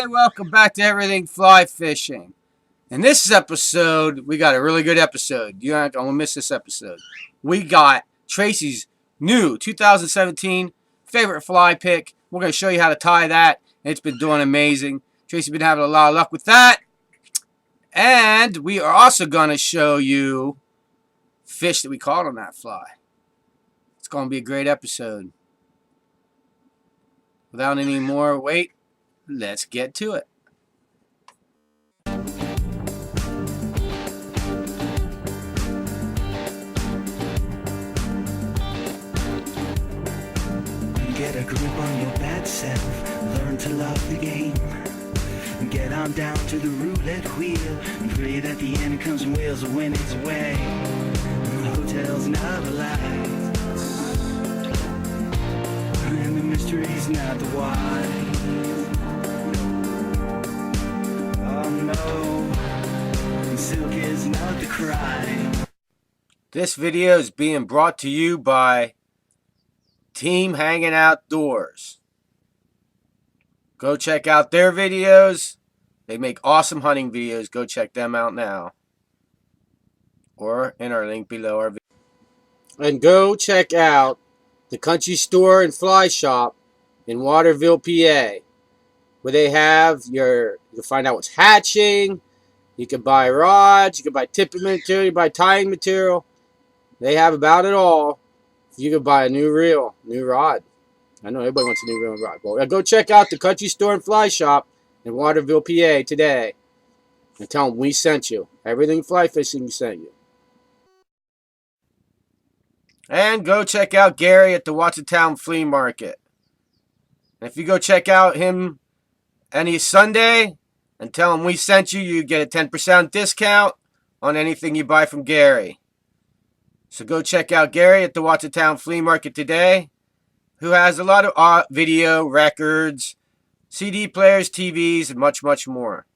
Welcome back to Everything Fly Fishing. In this episode, we got a really good episode. You're not going to miss this episode. We got Tracy's new 2017 favorite fly pick. We're going to show you how to tie that. It's been doing amazing. Tracy's been having a lot of luck with that. And we are also going to show you fish that we caught on that fly. It's going to be a great episode. Without any more wait, let's get to it. Get a grip on your bad self, learn to love the game. Get on down to the roulette wheel and pray that the end comes and wheels will win its way. The hotel's not a lie, and the mystery's not the why. Oh no, silk is not the cry. This video is being brought to you by Team Hanging Outdoors. Go check out their videos. They make awesome hunting videos. Go check them out now. Or in our link below our video. And go check out the Country Store and Fly Shop in Waterville, PA. Where they have you can find out what's hatching. You can buy rods. You can buy tipping material. You can buy tying material. They have about it all. You can buy a new reel, new rod. I know everybody wants a new reel and rod. Well, go check out the Country Store and Fly Shop in Waterville, PA today. And tell them we sent you. Everything Fly Fishing we sent you. And go check out Gary at the Watsontown Flea Market. And if you go check out him any Sunday and tell him we sent you, you get a 10% discount on anything you buy from Gary. So go check out Gary at the Watsontown Flea Market today, who has a lot of video, records, CD players, TVs, and much, much more.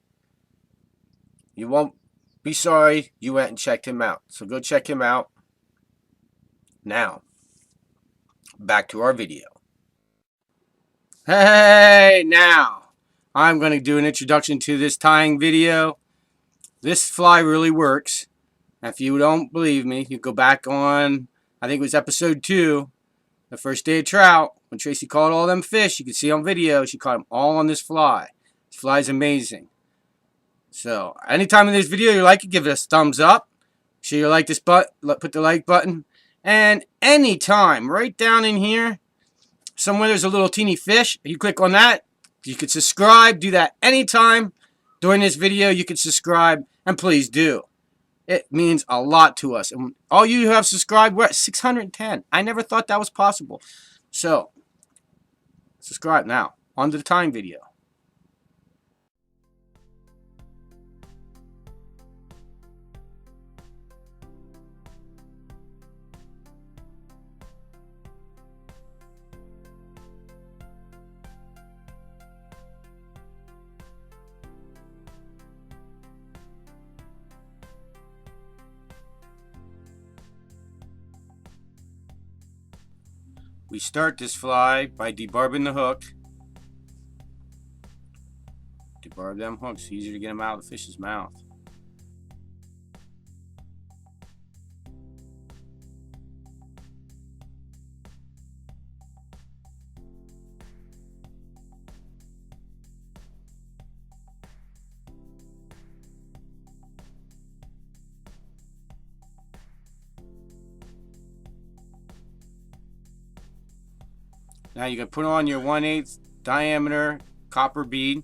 You won't be sorry you went and checked him out. So go check him out. Now, back to our video. Hey, now, I'm going to do an introduction to this tying video. This fly really works. If you don't believe me, you go back on, I think it was episode 2, the first day of trout, when Tracy caught all them fish. You can see on video, she caught them all on this fly. This fly is amazing. So, anytime in this video you like it, give it a thumbs up. Make sure you like this put the like button. And anytime, right down in here, somewhere there's a little teeny fish, you click on that. You can subscribe. Do that anytime during this video. You can subscribe, and please do. It means a lot to us. And all you who have subscribed, we're at 610. I never thought that was possible. So, subscribe now. On to the tying video. We start this fly by debarbing the hook. Debarb them hooks. It's easier to get them out of the fish's mouth. Now you can put on your 1/8 diameter copper bead.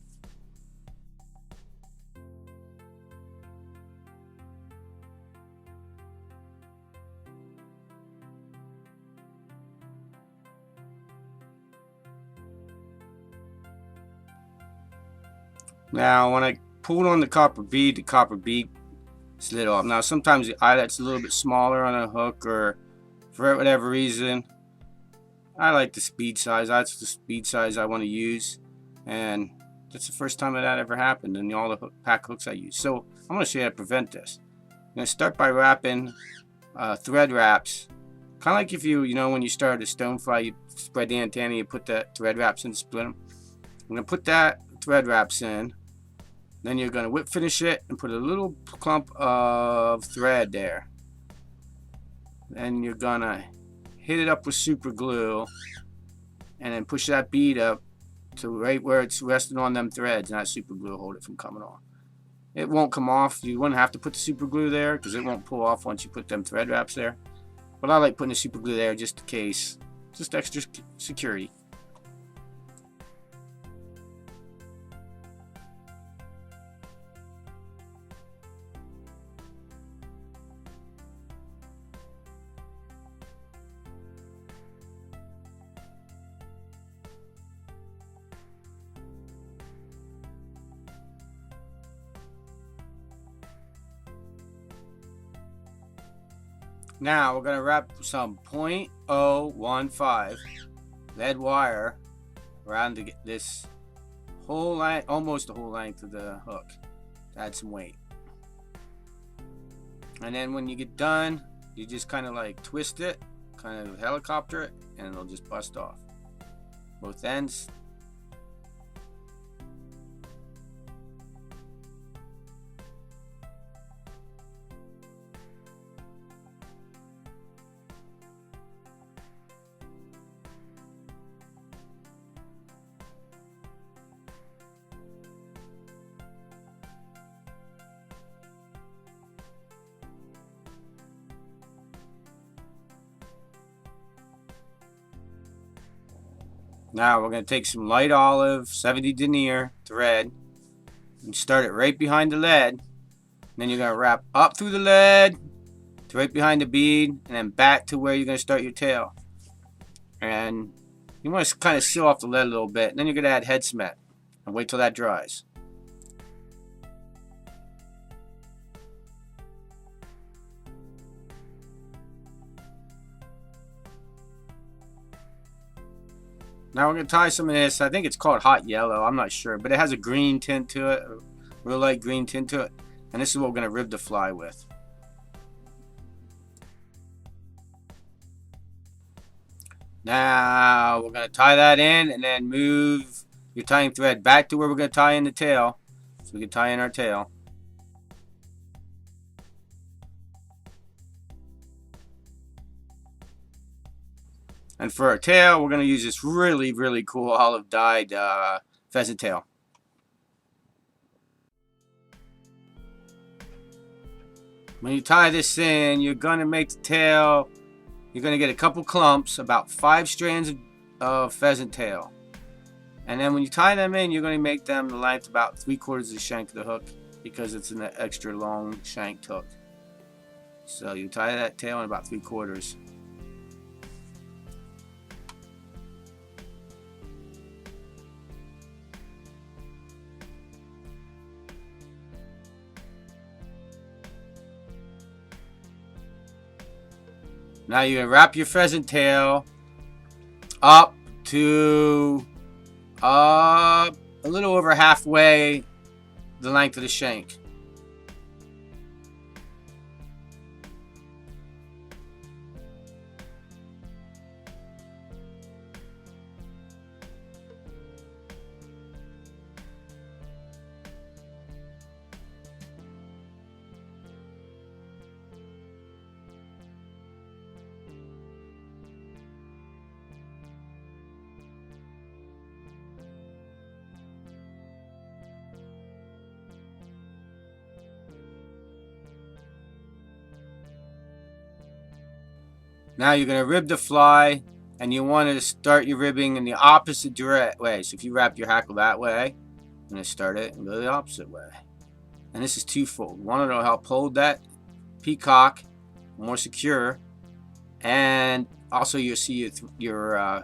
Now when I pulled on the copper bead slid off. Now sometimes the eyelet's a little bit smaller on a hook, or for whatever reason. I like the speed size. That's the speed size I want to use, and that's the first time that ever happened in all the pack hooks I use. So I'm going to show you how to prevent this. I'm going to start by wrapping thread wraps, kind of like if you know when you start a stonefly, you spread the antenna, you put the thread wraps and split them. I'm going to put that thread wraps in. Then you're going to whip finish it and put a little clump of thread there. Then you're going to hit it up with super glue and then push that bead up to right where it's resting on them threads, and that super glue will hold it from coming off. It won't come off. You wouldn't have to put the super glue there because it won't pull off once you put them thread wraps there. But I like putting the super glue there just in case. Just extra security. Now we're going to wrap some .015 lead wire around this whole length, almost the whole length of the hook to add some weight. And then when you get done, you just kind of like twist it, kind of helicopter it, and it'll just bust off both ends. Now we're going to take some light olive 70 denier thread and start it right behind the lead. And then you're going to wrap up through the lead to right behind the bead and then back to where you're going to start your tail. And you want to kind of seal off the lead a little bit. And then you're going to add head cement and wait till that dries. Now we're going to tie some of this. I think it's called hot yellow. I'm not sure. But it has a green tint to it. A real light green tint to it. And this is what we're going to rib the fly with. Now we're going to tie that in and then move your tying thread back to where we're going to tie in the tail. So we can tie in our tail. And for our tail, we're going to use this really, really cool olive dyed pheasant tail. When you tie this in, you're going to make the tail, you're going to get a couple clumps, about 5 strands of pheasant tail. And then when you tie them in, you're going to make them the length about 3/4 of the shank of the hook because it's an extra long shanked hook. So you tie that tail in about 3/4. Now you're going to wrap your pheasant tail up to a little over halfway the length of the shank. Now you're going to rib the fly, and you want to start your ribbing in the opposite way. So if you wrap your hackle that way, I'm going to start it and go the opposite way. And this is twofold. One, it'll help hold that peacock more secure, and also you'll see your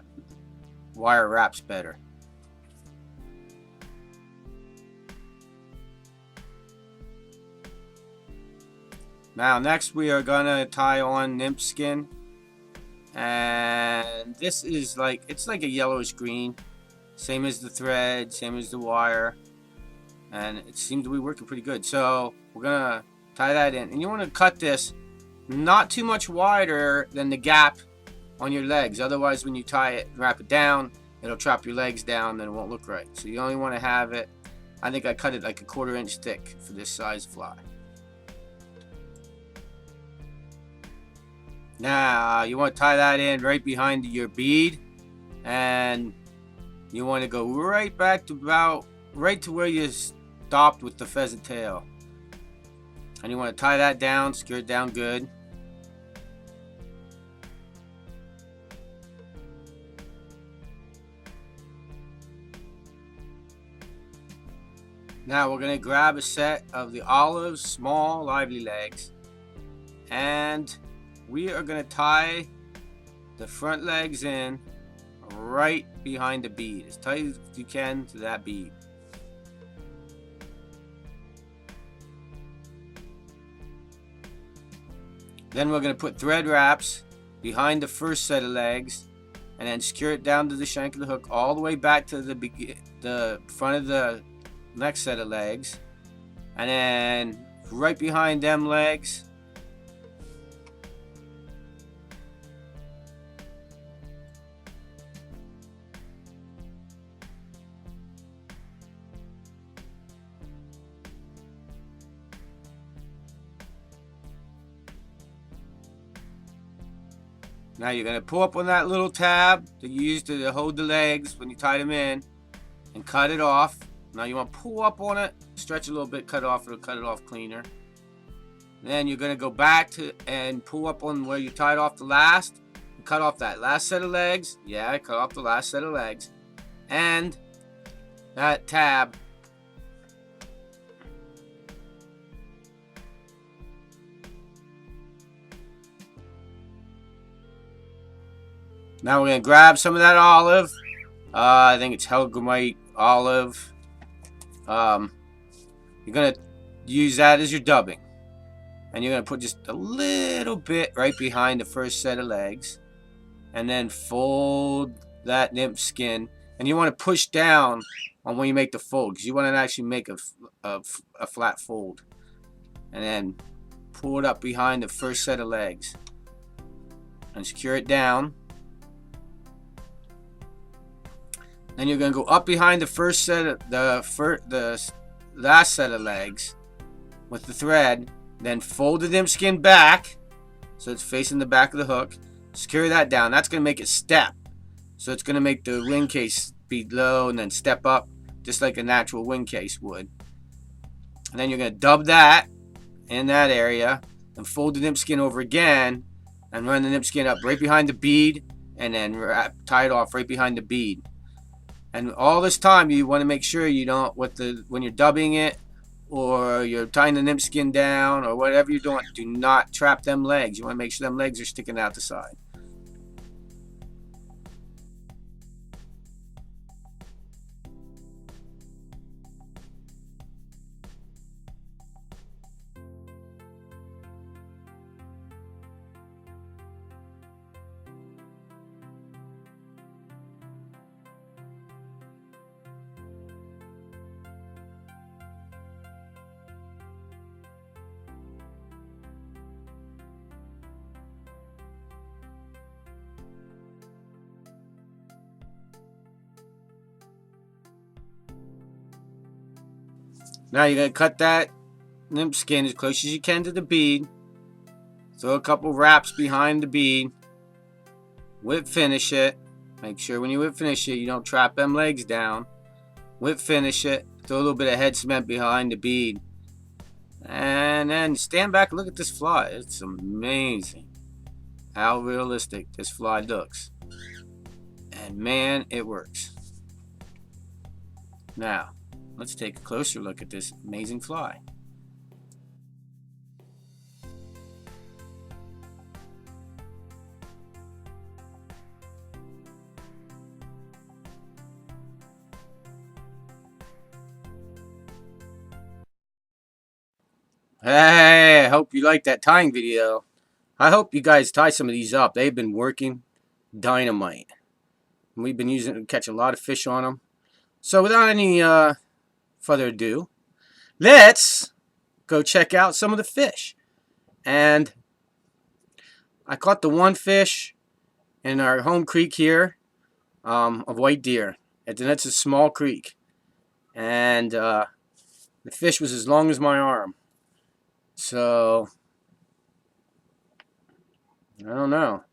wire wraps better. Now next we are going to tie on nymph skin. And this is like, it's like a yellowish green, same as the thread, same as the wire, and it seems to be working pretty good. So we're gonna tie that in, and you want to cut this not too much wider than the gap on your legs, otherwise when you tie it and wrap it down, it'll trap your legs down, then it won't look right. So you only want to have it, I think I cut it like a 1/4 inch thick for this size fly. Now you want to tie that in right behind your bead, and you want to go right back to right to where you stopped with the pheasant tail. And you want to tie that down, secure it down good. Now we're going to grab a set of the olive small lively legs, and we are going to tie the front legs in right behind the bead, as tight as you can to that bead. Then we're going to put thread wraps behind the first set of legs, and then secure it down to the shank of the hook all the way back to the front of the next set of legs, and then right behind them legs, now you're going to pull up on that little tab that you used to hold the legs when you tied them in, and cut it off. Now you want to pull up on it, stretch a little bit, cut it off, it'll cut it off cleaner. Then you're going to go back to and pull up on where you tied off the last, and cut off that last set of legs. Yeah, cut off the last set of legs. And that tab. Now we're going to grab some of that olive. I think it's Helgamite olive. You're going to use that as your dubbing. And you're going to put just a little bit right behind the first set of legs. And then fold that nymph skin. And you want to push down on when you make the fold, because you want to actually make a flat fold. And then pull it up behind the first set of legs. And secure it down. Then you're going to go up behind the first set of the last set of legs with the thread, then fold the nymph skin back so it's facing the back of the hook. Secure that down. That's going to make it step. So it's going to make the wing case be low and then step up just like a natural wing case would. And then you're going to dub that in that area and fold the nymph skin over again and run the nymph skin up right behind the bead, and then tie it off right behind the bead. And all this time you want to make sure you don't, when you're dubbing it or you're tying the nymph skin down or whatever you're doing, do not trap them legs. You want to make sure them legs are sticking out the side. Now you're going to cut that nymph skin as close as you can to the bead. Throw a couple wraps behind the bead. Whip finish it. Make sure when you whip finish it, you don't trap them legs down. Whip finish it. Throw a little bit of head cement behind the bead. And then stand back and look at this fly. It's amazing how realistic this fly looks. And man, it works. Now, let's take a closer look at this amazing fly. Hey, I hope you liked that tying video. I hope you guys tie some of these up. They've been working dynamite. We've been catching a lot of fish on them. So without any further ado, let's go check out some of the fish. And I caught the one fish in our home creek here of white deer. And then it's a small creek. And the fish was as long as my arm. So, I don't know.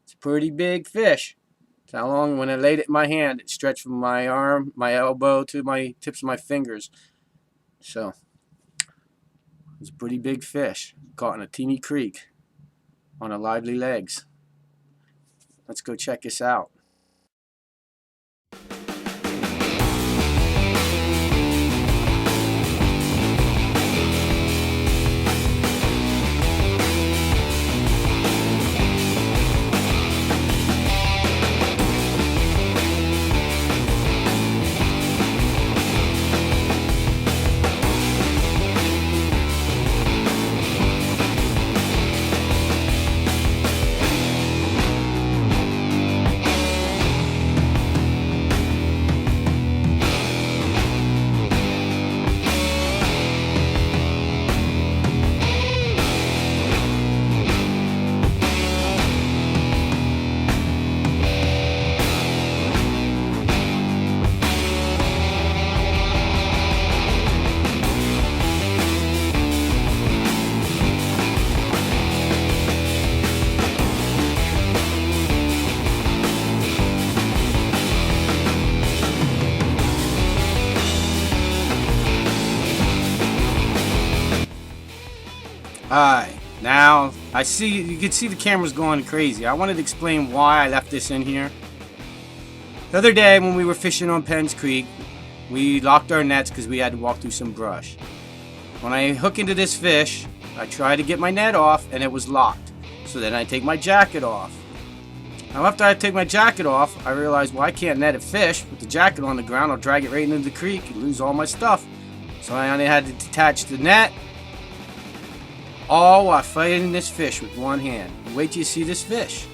It's a pretty big fish. It's how long, when I laid it in my hand, it stretched from my arm, my elbow, to my tips of my fingers. So, it's a pretty big fish. Caught in a teeny creek on a lively legs. Let's go check this out. Alright, now you can see the camera's going crazy. I wanted to explain why I left this in here. The other day when we were fishing on Penn's Creek, we locked our nets because we had to walk through some brush. When I hook into this fish, I try to get my net off and it was locked. So then I take my jacket off. Now after I take my jacket off, I realized, well, I can't net a fish with the jacket on the ground. I'll drag it right into the creek and lose all my stuff. So I only had to detach the net, all while fighting this fish with one hand. Wait till you see this fish.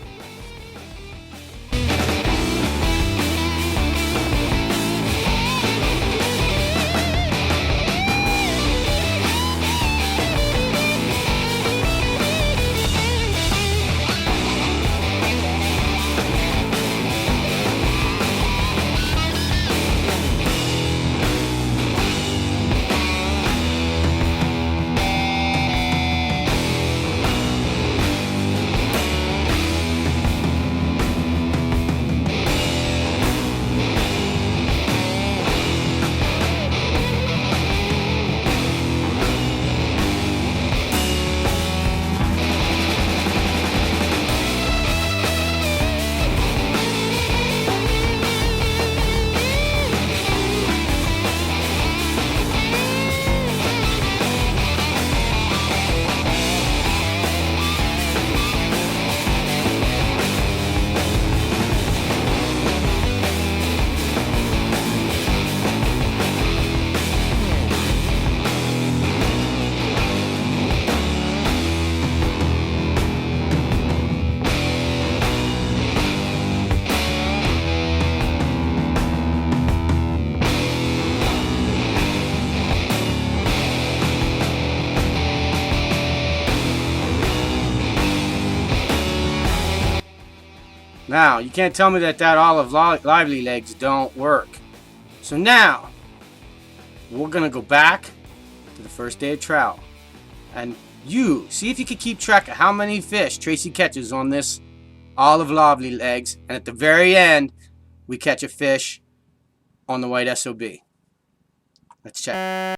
Now, you can't tell me that olive lively legs don't work. So now, we're going to go back to the first day of trout. And you, see if you can keep track of how many fish Tracy catches on this olive lively legs. And at the very end, we catch a fish on the white SOB. Let's check.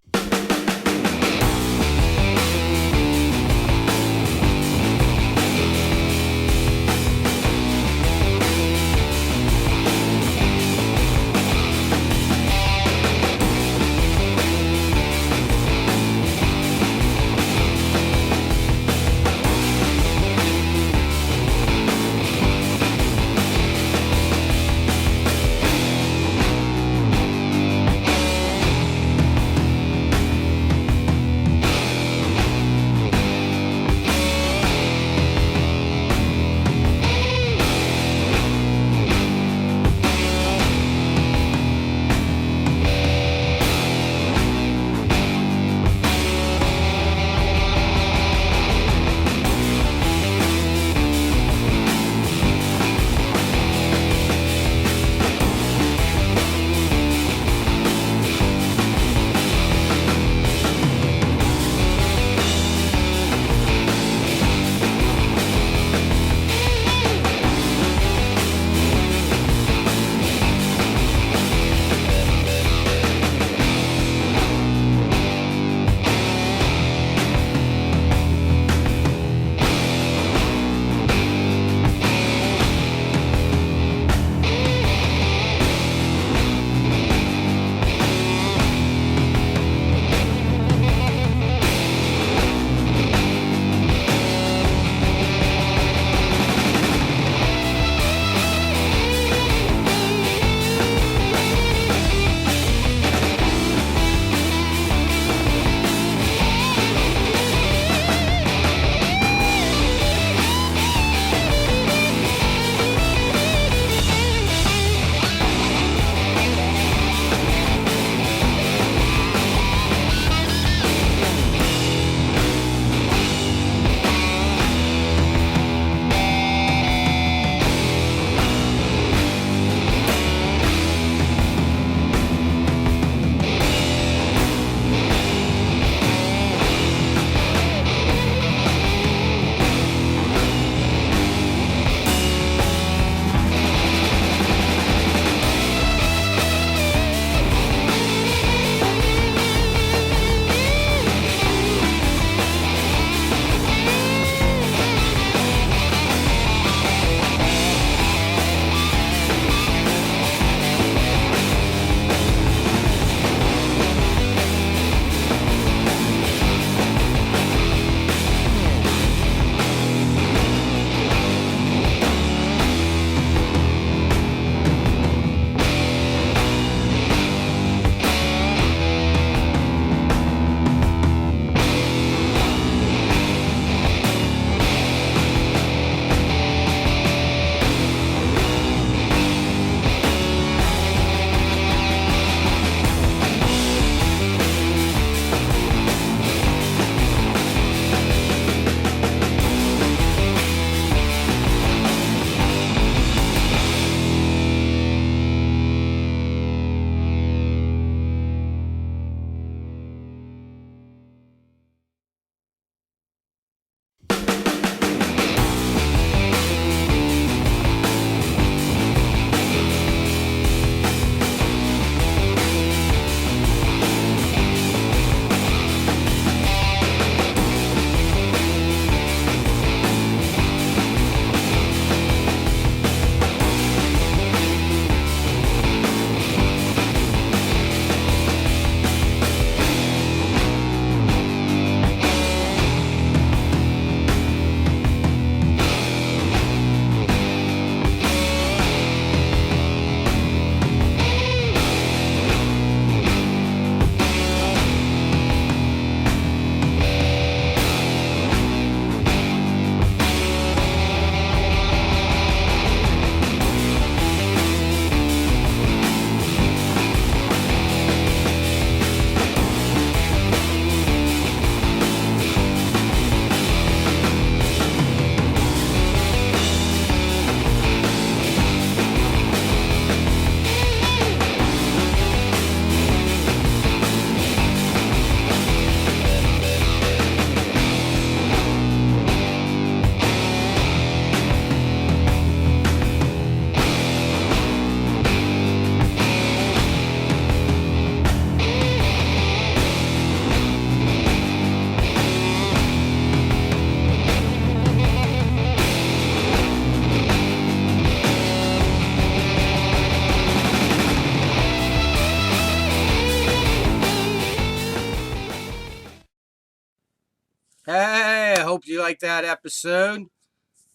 Hey, I hope you liked that episode.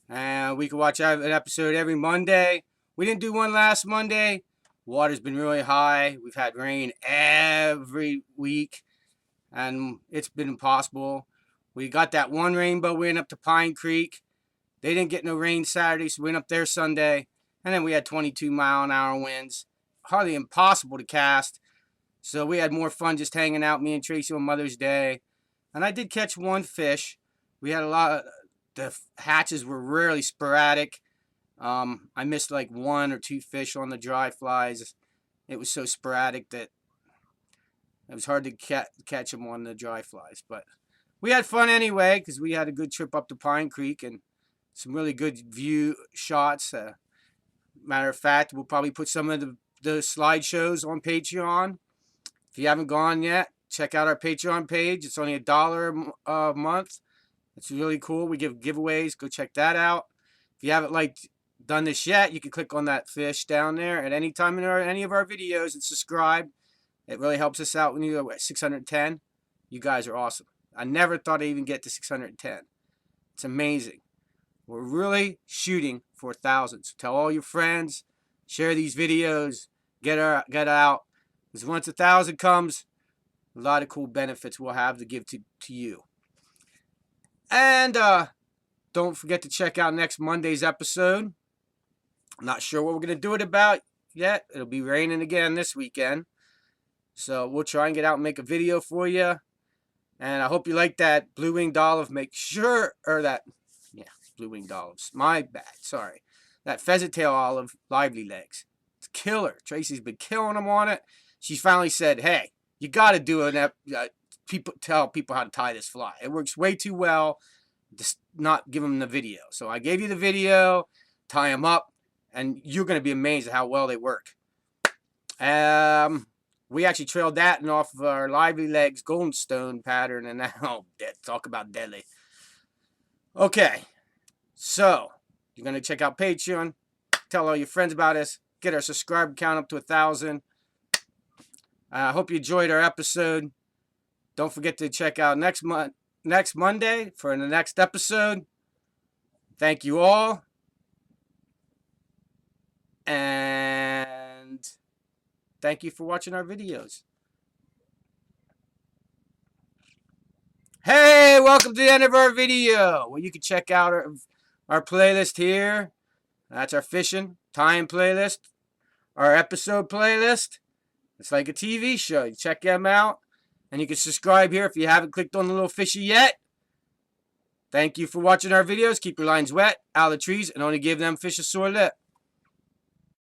We can watch an episode every Monday. We didn't do one last Monday. Water's been really high. We've had rain every week, and it's been impossible. We got that one rainbow. We went up to Pine Creek. They didn't get no rain Saturday, so we went up there Sunday. And then we had 22-mile-an-hour winds. Hardly impossible to cast. So we had more fun just hanging out, me and Tracy, on Mother's Day. And I did catch one fish. We had a lot of, the hatches were really sporadic. I missed like 1 or 2 fish on the dry flies. It was so sporadic that it was hard to catch them on the dry flies. But we had fun anyway because we had a good trip up to Pine Creek and some really good view shots. Matter of fact, we'll probably put some of the slideshows on Patreon. If you haven't gone yet, check out our Patreon page. It's only $1 a month. It's really cool. We give giveaways. Go check that out. If you haven't done this yet, you can click on that fish down there at any time in any of our videos and subscribe. It really helps us out when you're at 610. You guys are awesome. I never thought I'd even get to 610. It's amazing. We're really shooting for 1,000. So tell all your friends, share these videos, get out. Because once 1,000 comes, a lot of cool benefits we'll have to give to you. And don't forget to check out next Monday's episode. I'm not sure what we're going to do it about yet. It'll be raining again this weekend. So we'll try and get out and make a video for you. And I hope you like that blue-winged olive. Make sure, blue-winged olives. My bad, sorry. That pheasant tail olive, lively legs. It's killer. Tracy's been killing them on it. She finally said, hey, you got to do it. Tell people how to tie this fly. It works way too well. Just not give them the video. So I gave you the video, tie them up, and you're going to be amazed at how well they work. We actually trailed that and off of our lively legs golden stone pattern, and now talk about deadly. Okay, so you're going to check out Patreon, tell all your friends about us, get our subscriber count up to 1,000. I hope you enjoyed our episode. Don't forget to check out next Monday for the next episode. Thank you all. And thank you for watching our videos. Hey, welcome to the end of our video. Well, you can check out our playlist here. That's our fishing time playlist. Our episode playlist. It's like a TV show. You check them out. And you can subscribe here if you haven't clicked on the little fishy yet. Thank you for watching our videos. Keep your lines wet, out of the trees, and only give them fish a sore lip.